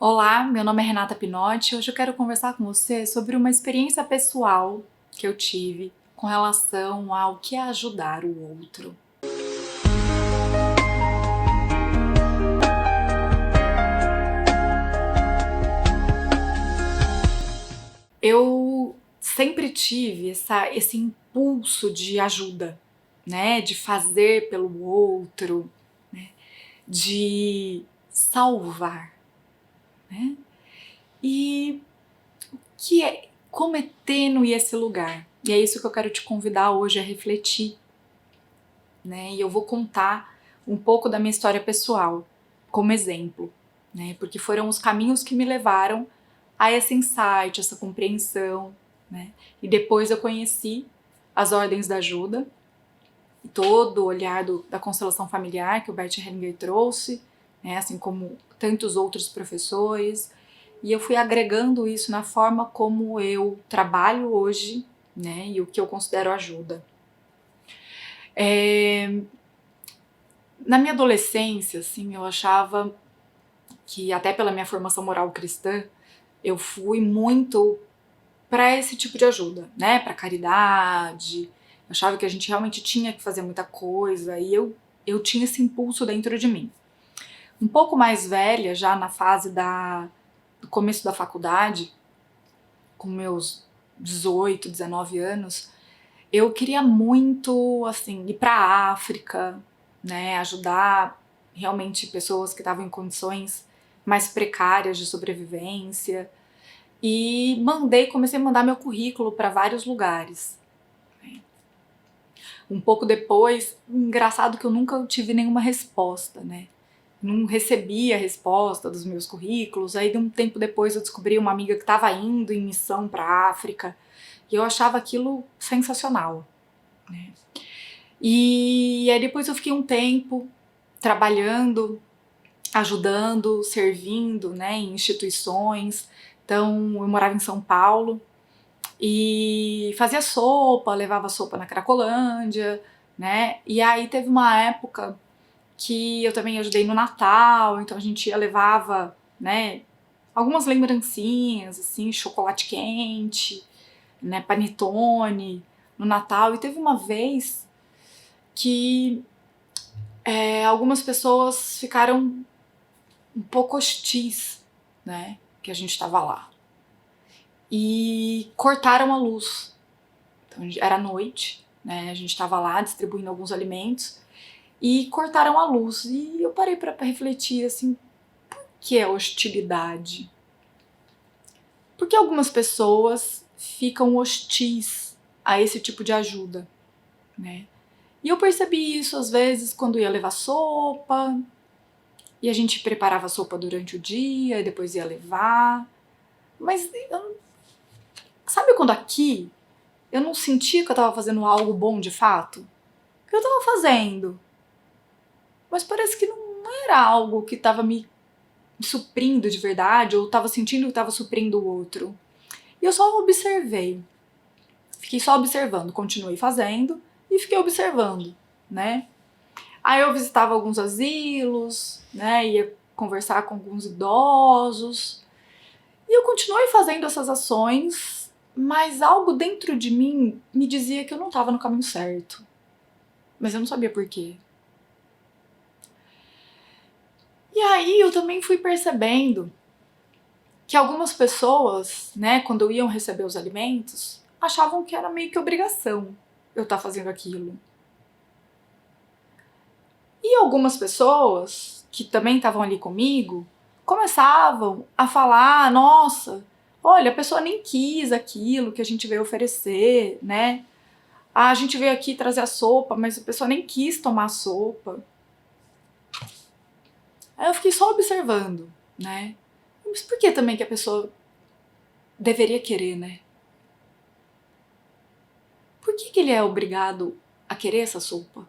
Olá, meu nome é Renata Pinotti. Hoje eu quero conversar com você sobre uma experiência pessoal que eu tive com relação ao que é ajudar o outro. Eu sempre tive esse impulso de ajuda, né? De fazer pelo outro, né? De salvar, né? E como é tênue esse lugar. E é isso que eu quero te convidar hoje a refletir, né? E eu vou contar um pouco da minha história pessoal como exemplo, né? Porque foram os caminhos que me levaram a esse insight, essa compreensão, né? E depois eu conheci as ordens da ajuda e todo o olhar da constelação familiar que o Bert Hellinger trouxe, né? Assim como tantos outros professores. E eu fui agregando isso na forma como eu trabalho hoje, né? E o que eu considero ajuda. Na minha adolescência, assim, eu achava que, até pela minha formação moral cristã, eu fui muito para esse tipo de ajuda, né? Para caridade. Eu achava que a gente realmente tinha que fazer muita coisa e eu tinha esse impulso dentro de mim. Um pouco mais velha, já na fase do começo da faculdade, com meus 18, 19 anos, eu queria muito, assim, ir para a África, né, ajudar realmente pessoas que estavam em condições mais precárias de sobrevivência. E comecei a mandar meu currículo para vários lugares. Um pouco depois, engraçado que eu nunca tive nenhuma resposta, né? Não recebi a resposta dos meus currículos. Aí, de um tempo depois, eu descobri uma amiga que estava indo em missão para a África e eu achava aquilo sensacional, né? E aí depois eu fiquei um tempo trabalhando, ajudando, servindo, né, em instituições. Então eu morava em São Paulo e fazia sopa, levava sopa na Cracolândia, né? E aí teve uma época que eu também ajudei no Natal, então a gente levava, né, algumas lembrancinhas, assim, chocolate quente, né, panetone no Natal. E teve uma vez que algumas pessoas ficaram um pouco hostis, né, que a gente estava lá. E cortaram a luz. Então era noite, né, a gente estava lá distribuindo alguns alimentos e cortaram a luz. E eu parei para refletir assim, por que a hostilidade? Por que algumas pessoas ficam hostis a esse tipo de ajuda, né? E eu percebi isso às vezes quando ia levar sopa, e a gente preparava a sopa durante o dia e depois ia levar. Mas sabe quando aqui eu não sentia que eu estava fazendo algo bom de fato? Que eu estava fazendo, mas parece que não era algo que estava me suprindo de verdade, ou estava sentindo que estava suprindo o outro. E eu só observei. Fiquei só observando, continuei fazendo e fiquei observando, né? Aí eu visitava alguns asilos, né? Ia conversar com alguns idosos. E eu continuei fazendo essas ações, mas algo dentro de mim me dizia que eu não estava no caminho certo. Mas eu não sabia por quê. E aí eu também fui percebendo que algumas pessoas, né, quando iam receber os alimentos, achavam que era meio que obrigação eu estar fazendo aquilo. E algumas pessoas que também estavam ali comigo começavam a falar: nossa, olha, a pessoa nem quis aquilo que a gente veio oferecer, né? Ah, a gente veio aqui trazer a sopa, mas a pessoa nem quis tomar a sopa. Aí eu fiquei só observando, né? Mas por que também que a pessoa deveria querer, né? Por que ele é obrigado a querer essa sopa?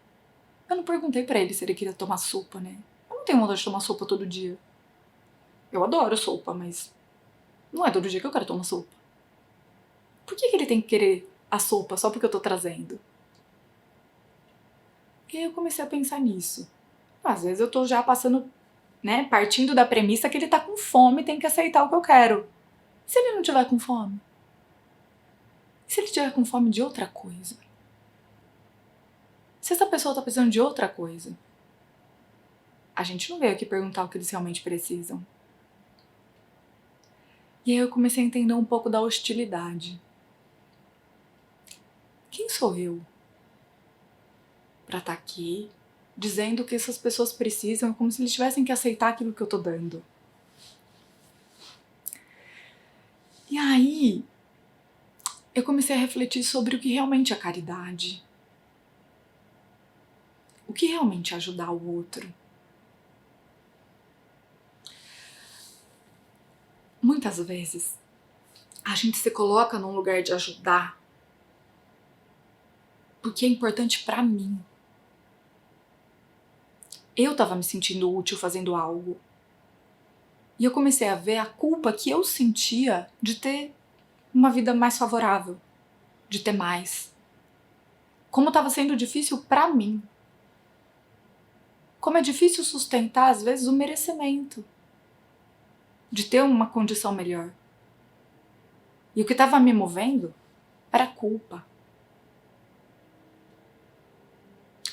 Eu não perguntei pra ele se ele queria tomar sopa, né? Eu não tenho vontade de tomar sopa todo dia. Eu adoro sopa, mas não é todo dia que eu quero tomar sopa. Por que ele tem que querer a sopa só porque eu tô trazendo? E aí eu comecei a pensar nisso. Às vezes eu tô já passando né, partindo da premissa que ele tá com fome e tem que aceitar o que eu quero. E se ele não tiver com fome? E se ele tiver com fome de outra coisa? Se essa pessoa tá precisando de outra coisa? A gente não veio aqui perguntar o que eles realmente precisam. E aí eu comecei a entender um pouco da hostilidade. Quem sou eu pra estar aqui dizendo que essas pessoas precisam como se eles tivessem que aceitar aquilo que eu tô dando? E aí eu comecei a refletir sobre o que realmente é caridade. O que realmente é ajudar o outro. Muitas vezes a gente se coloca num lugar de ajudar porque é importante pra mim. Eu tava me sentindo útil fazendo algo. E eu comecei a ver a culpa que eu sentia de ter uma vida mais favorável, de ter mais. Como estava sendo difícil pra mim. Como é difícil sustentar, às vezes, o merecimento de ter uma condição melhor. E o que estava me movendo era culpa.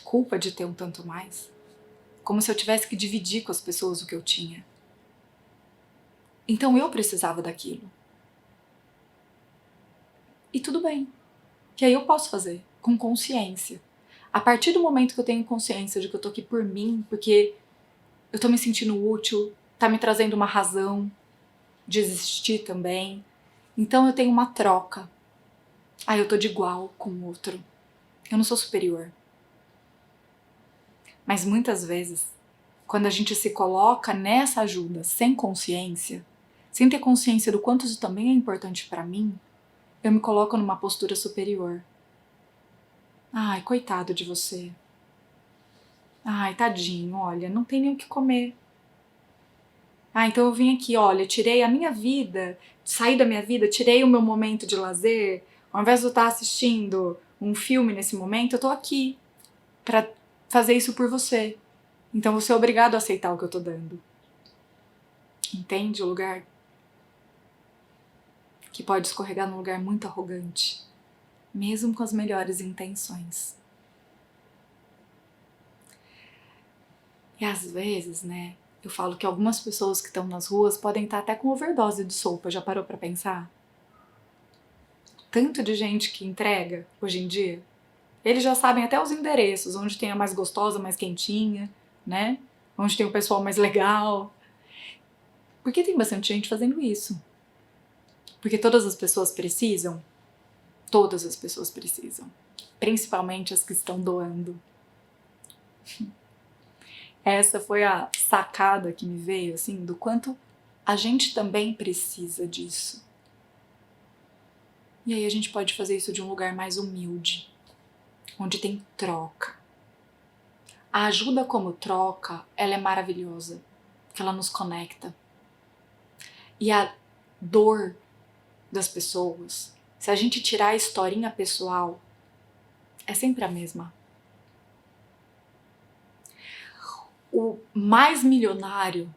Culpa de ter um tanto mais. Como se eu tivesse que dividir com as pessoas o que eu tinha. Então eu precisava daquilo. E tudo bem. Que aí eu posso fazer, com consciência. A partir do momento que eu tenho consciência de que eu tô aqui por mim, porque eu tô me sentindo útil, tá me trazendo uma razão de existir também. Então eu tenho uma troca. Eu tô de igual com o outro. Eu não sou superior. Mas muitas vezes, quando a gente se coloca nessa ajuda sem consciência, sem ter consciência do quanto isso também é importante pra mim, eu me coloco numa postura superior. Ai, coitado de você. Ai, tadinho, olha, não tem nem o que comer. Então eu vim aqui, olha, tirei a minha vida, saí da minha vida, tirei o meu momento de lazer, ao invés de eu estar assistindo um filme nesse momento, eu tô aqui pra fazer isso por você. Então você é obrigado a aceitar o que eu tô dando. Entende o lugar? Que pode escorregar num lugar muito arrogante, mesmo com as melhores intenções. E às vezes, né, eu falo que algumas pessoas que estão nas ruas podem estar até com overdose de sopa, já parou pra pensar? Tanto de gente que entrega hoje em dia. Eles já sabem até os endereços, onde tem a mais gostosa, mais quentinha, né? Onde tem o pessoal mais legal. Porque tem bastante gente fazendo isso. Porque todas as pessoas precisam. Todas as pessoas precisam. Principalmente as que estão doando. Essa foi a sacada que me veio, assim, do quanto a gente também precisa disso. E aí a gente pode fazer isso de um lugar mais humilde, onde tem troca. A ajuda como troca, ela é maravilhosa, porque ela nos conecta. E a dor das pessoas, se a gente tirar a historinha pessoal, é sempre a mesma. O mais milionário,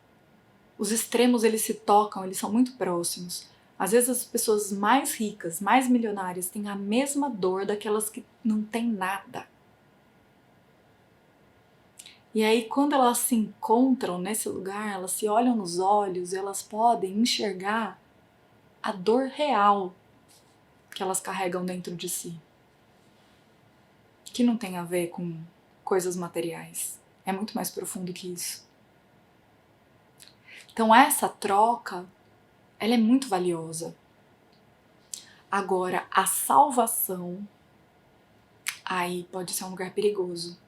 os extremos eles se tocam, eles são muito próximos. Às vezes as pessoas mais ricas, mais milionárias, têm a mesma dor daquelas que não têm nada. E aí quando elas se encontram nesse lugar, elas se olham nos olhos e elas podem enxergar a dor real que elas carregam dentro de si. Que não tem a ver com coisas materiais. É muito mais profundo que isso. Então essa troca, ela é muito valiosa. Agora, a salvação, aí pode ser um lugar perigoso.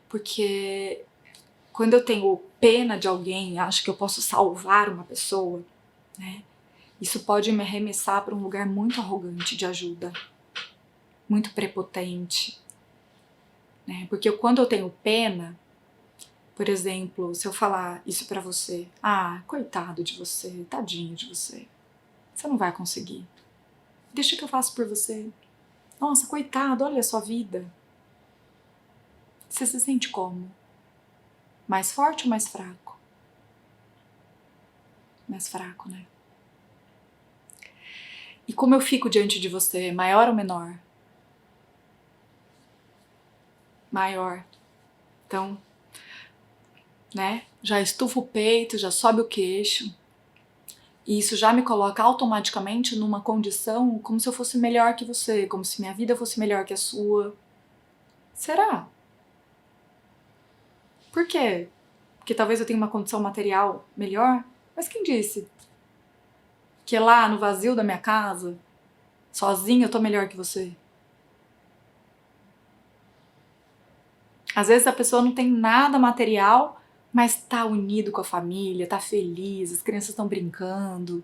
Porque quando eu tenho pena de alguém, acho que eu posso salvar uma pessoa, né? Isso pode me arremessar para um lugar muito arrogante de ajuda, muito prepotente, né? Porque quando eu tenho pena, por exemplo, se eu falar isso pra você, coitado de você, tadinho de você, você não vai conseguir. Deixa que eu faço por você. Nossa, coitado, olha a sua vida. Você se sente como? Mais forte ou mais fraco? Mais fraco, né? E como eu fico diante de você, maior ou menor? Maior. Então, né? Já estufa o peito, já sobe o queixo. E isso já me coloca automaticamente numa condição como se eu fosse melhor que você, como se minha vida fosse melhor que a sua. Será? Por quê? Porque talvez eu tenha uma condição material melhor? Mas quem disse? Que lá no vazio da minha casa, sozinha, eu tô melhor que você? Às vezes a pessoa não tem nada material, mas tá unido com a família, tá feliz, as crianças estão brincando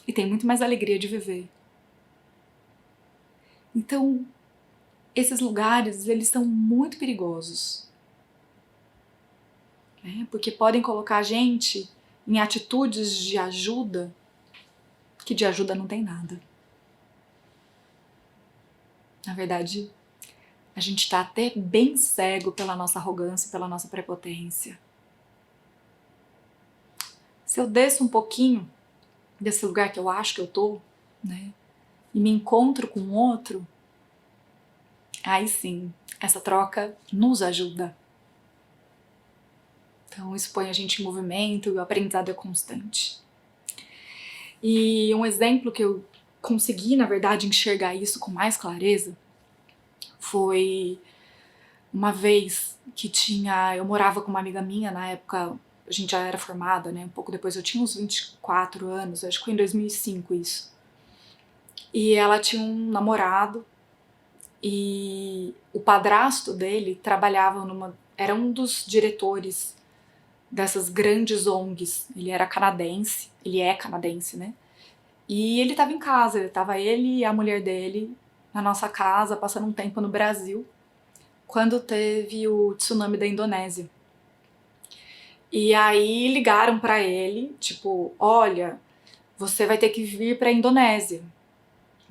e tem muito mais alegria de viver. Então, esses lugares, eles são muito perigosos, né? Porque podem colocar a gente em atitudes de ajuda, que de ajuda não tem nada. Na verdade, a gente tá até bem cego pela nossa arrogância, pela nossa prepotência. Se eu desço um pouquinho desse lugar que eu acho que eu tô, né, e me encontro com outro, aí sim, essa troca nos ajuda. Então isso põe a gente em movimento e o aprendizado é constante. E um exemplo que eu consegui, na verdade, enxergar isso com mais clareza foi uma vez que eu morava com uma amiga minha, na época a gente já era formada, né, um pouco depois, eu tinha uns 24 anos, acho que foi em 2005 isso. E ela tinha um namorado e o padrasto dele trabalhava era um dos diretores dessas grandes ONGs. Ele era canadense, ele é canadense, né? E ele tava em casa, tava ele e a mulher dele na nossa casa, passando um tempo no Brasil, quando teve o tsunami da Indonésia. E aí ligaram pra ele, tipo, olha, você vai ter que vir pra Indonésia,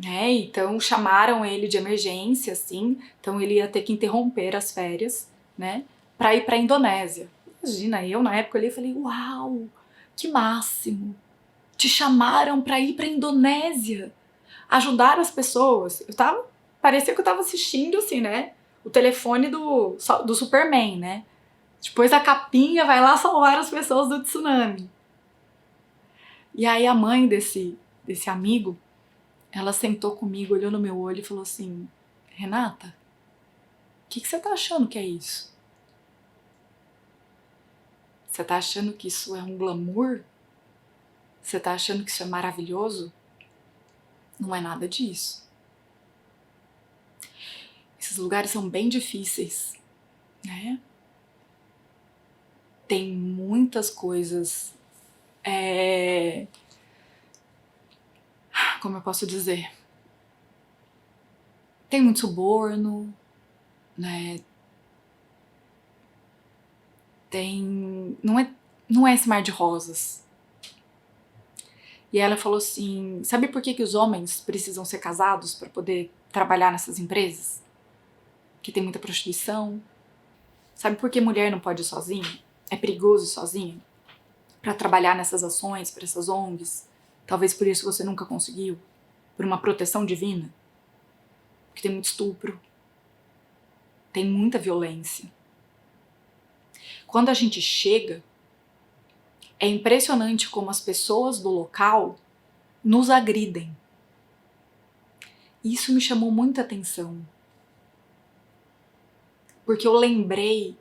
né? Então chamaram ele de emergência, assim, então ele ia ter que interromper as férias, né, pra ir pra Indonésia. Imagina, eu na época eu falei, uau, que máximo! Te chamaram pra ir pra Indonésia, ajudar as pessoas. Parecia que eu tava assistindo, assim, né, o telefone do Superman, né? Depois a capinha vai lá salvar as pessoas do tsunami. E aí a mãe desse amigo, ela sentou comigo, olhou no meu olho e falou assim, Renata, o que você tá achando que é isso? Você tá achando que isso é um glamour? Você tá achando que isso é maravilhoso? Não é nada disso. Esses lugares são bem difíceis, né? Tem muitas coisas, como eu posso dizer? Tem muito suborno, né? Não é esse mar de rosas. E ela falou assim, sabe por que os homens precisam ser casados para poder trabalhar nessas empresas? Que tem muita prostituição. Sabe por que mulher não pode ir sozinha? É perigoso ir sozinha? Para trabalhar nessas ações, para essas ONGs? Talvez por isso você nunca conseguiu? Por uma proteção divina? Porque tem muito estupro. Tem muita violência. Quando a gente chega, é impressionante como as pessoas do local nos agridem. Isso me chamou muita atenção. Porque eu lembrei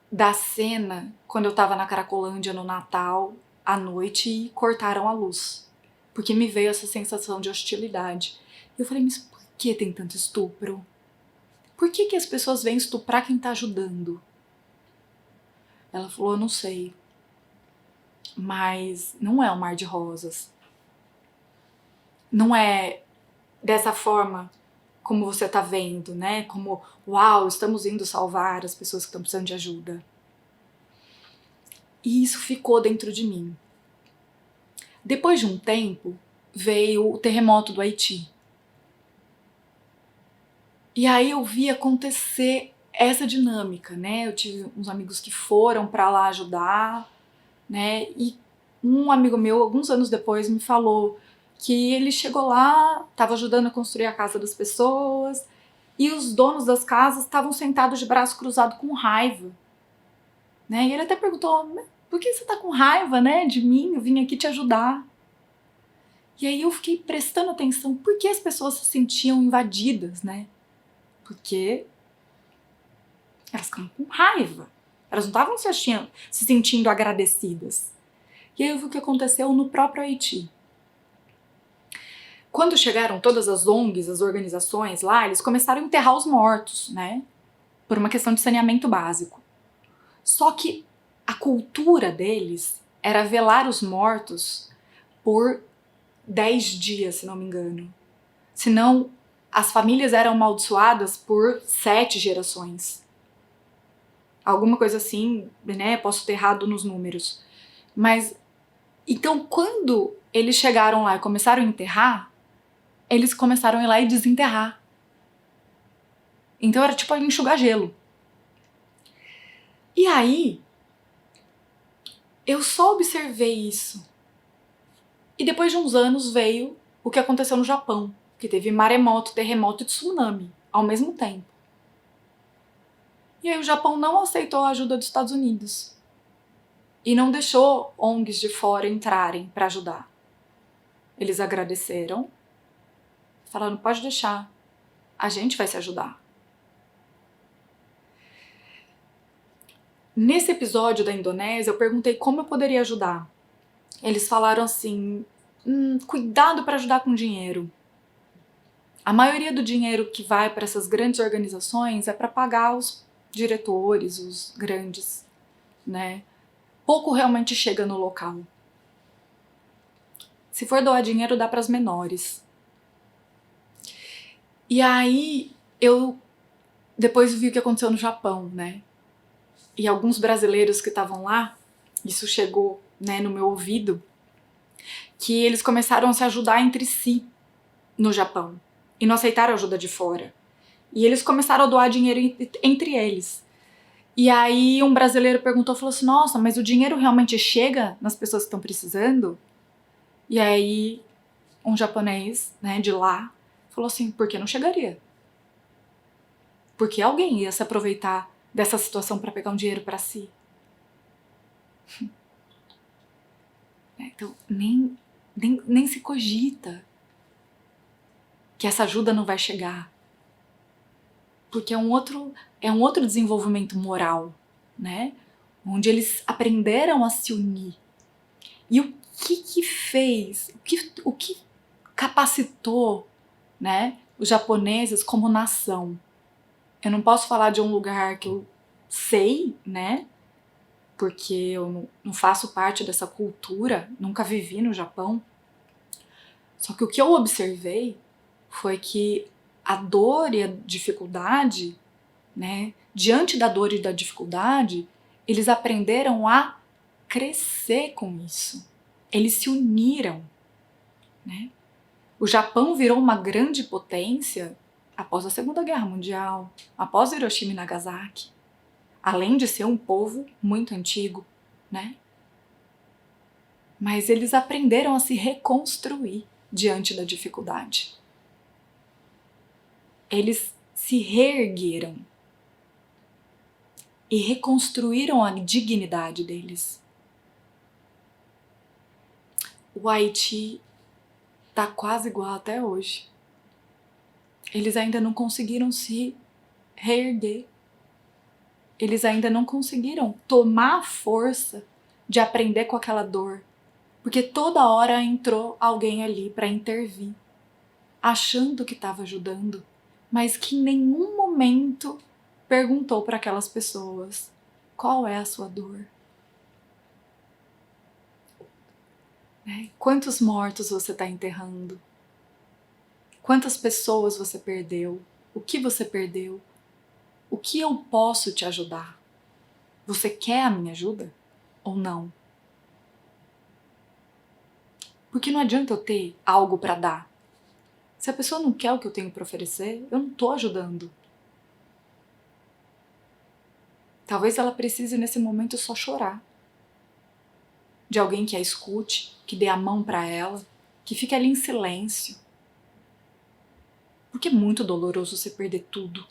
da cena quando eu tava na Cracolândia no Natal, à noite, e cortaram a luz. Porque me veio essa sensação de hostilidade. E eu falei, mas por que tem tanto estupro? Por que as pessoas vêm estuprar quem tá ajudando? Ela falou, eu não sei. Mas não é um mar de rosas. Não é dessa forma como você tá vendo, né? Como, uau, estamos indo salvar as pessoas que estão precisando de ajuda. E isso ficou dentro de mim. Depois de um tempo, veio o terremoto do Haiti. E aí eu vi acontecer essa dinâmica, né? Eu tive uns amigos que foram para lá ajudar, né? E um amigo meu, alguns anos depois, me falou que ele chegou lá, estava ajudando a construir a casa das pessoas, e os donos das casas estavam sentados de braço cruzado com raiva, né? E ele até perguntou: por que você tá com raiva, né, de mim? Eu vim aqui te ajudar. E aí eu fiquei prestando atenção por que as pessoas se sentiam invadidas, né? Porque elas estavam com raiva. Elas não estavam se sentindo agradecidas. E aí eu vi o que aconteceu no próprio Haiti. Quando chegaram todas as ONGs, as organizações lá, eles começaram a enterrar os mortos, né? Por uma questão de saneamento básico. Só que a cultura deles era velar os mortos por 10 dias, se não me engano. Senão, as famílias eram amaldiçoadas por 7 gerações. Alguma coisa assim, né? Posso ter errado nos números. Mas, então, quando eles chegaram lá e começaram a enterrar, eles começaram a ir lá e desenterrar. Então era tipo enxugar gelo. E aí, eu só observei isso. E depois de uns anos veio o que aconteceu no Japão, que teve maremoto, terremoto e tsunami ao mesmo tempo. E aí o Japão não aceitou a ajuda dos Estados Unidos. E não deixou ONGs de fora entrarem para ajudar. Eles agradeceram, falaram: pode deixar, a gente vai se ajudar. Nesse episódio da Indonésia, eu perguntei como eu poderia ajudar. Eles falaram assim: cuidado para ajudar com dinheiro. A maioria do dinheiro que vai para essas grandes organizações é para pagar os diretores, os grandes, né? Pouco realmente chega no local. Se for doar dinheiro, dá para as menores. E aí, eu depois vi o que aconteceu no Japão, né? E alguns brasileiros que estavam lá, isso chegou, né, no meu ouvido, que eles começaram a se ajudar entre si no Japão e não aceitaram ajuda de fora. E eles começaram a doar dinheiro entre eles. E aí um brasileiro perguntou, falou assim: nossa, mas o dinheiro realmente chega nas pessoas que estão precisando? E aí um japonês, né, de lá, falou assim: por que não chegaria? Porque alguém ia se aproveitar dessa situação para pegar um dinheiro para si. Então nem se cogita que essa ajuda não vai chegar. Porque é um outro desenvolvimento moral, né? Onde eles aprenderam a se unir. E o que fez, o que capacitou, né, os japoneses como nação? Eu não posso falar de um lugar que eu sei, né? Porque eu não faço parte dessa cultura, nunca vivi no Japão. Só que o que eu observei foi que a dor e a dificuldade, né, diante da dor e da dificuldade, eles aprenderam a crescer com isso. Eles se uniram, né? O Japão virou uma grande potência após a Segunda Guerra Mundial, após Hiroshima e Nagasaki, além de ser um povo muito antigo, né? Mas eles aprenderam a se reconstruir diante da dificuldade. Eles se reergueram e reconstruíram a dignidade deles. O Haiti tá quase igual até hoje. Eles ainda não conseguiram se reerguer. Eles ainda não conseguiram tomar a força de aprender com aquela dor. Porque toda hora entrou alguém ali para intervir, achando que estava ajudando, mas que em nenhum momento perguntou para aquelas pessoas: qual é a sua dor? Né? Quantos mortos você está enterrando? Quantas pessoas você perdeu? O que você perdeu? O que eu posso te ajudar? Você quer a minha ajuda ou não? Porque não adianta eu ter algo para dar. Se a pessoa não quer o que eu tenho para oferecer, eu não estou ajudando. Talvez ela precise nesse momento só chorar. De alguém que a escute, que dê a mão para ela, que fique ali em silêncio. Porque é muito doloroso você perder tudo.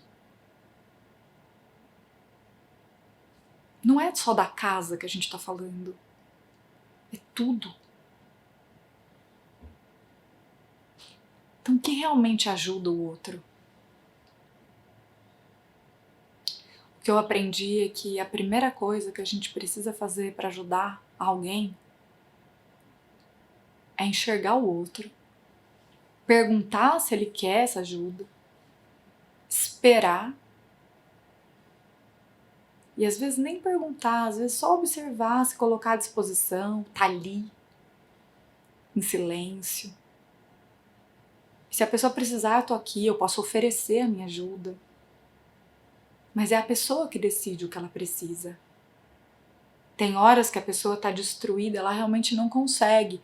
Não é só da casa que a gente tá falando. É tudo. Então, quem realmente ajuda o outro? O que eu aprendi é que a primeira coisa que a gente precisa fazer para ajudar alguém é enxergar o outro, perguntar se ele quer essa ajuda, esperar. E às vezes nem perguntar, às vezes só observar, se colocar à disposição, tá ali, em silêncio. E se a pessoa precisar, eu tô aqui, eu posso oferecer a minha ajuda. Mas é a pessoa que decide o que ela precisa. Tem horas que a pessoa tá destruída, ela realmente não consegue.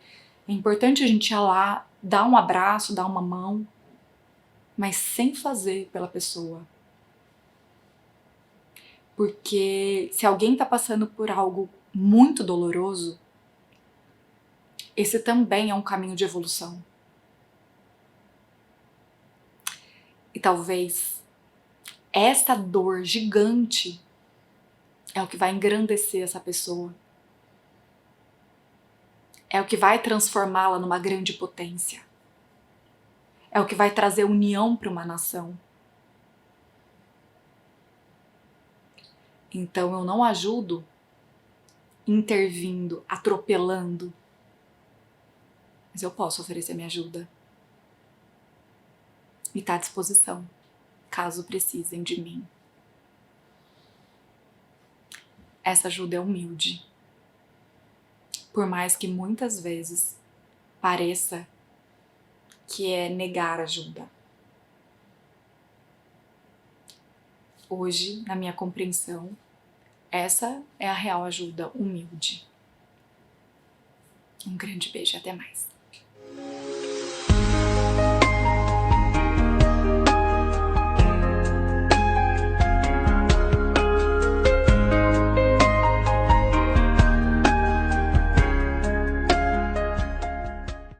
É importante a gente ir lá, dar um abraço, dar uma mão, mas sem fazer pela pessoa. Porque se alguém tá passando por algo muito doloroso, esse também é um caminho de evolução. E talvez esta dor gigante é o que vai engrandecer essa pessoa. É o que vai transformá-la numa grande potência. É o que vai trazer união para uma nação. Então eu não ajudo intervindo, atropelando, mas eu posso oferecer minha ajuda. E tá à disposição, caso precisem de mim. Essa ajuda é humilde. Por mais que muitas vezes pareça que é negar ajuda. Hoje, na minha compreensão, essa é a real ajuda humilde. Um grande beijo e até mais.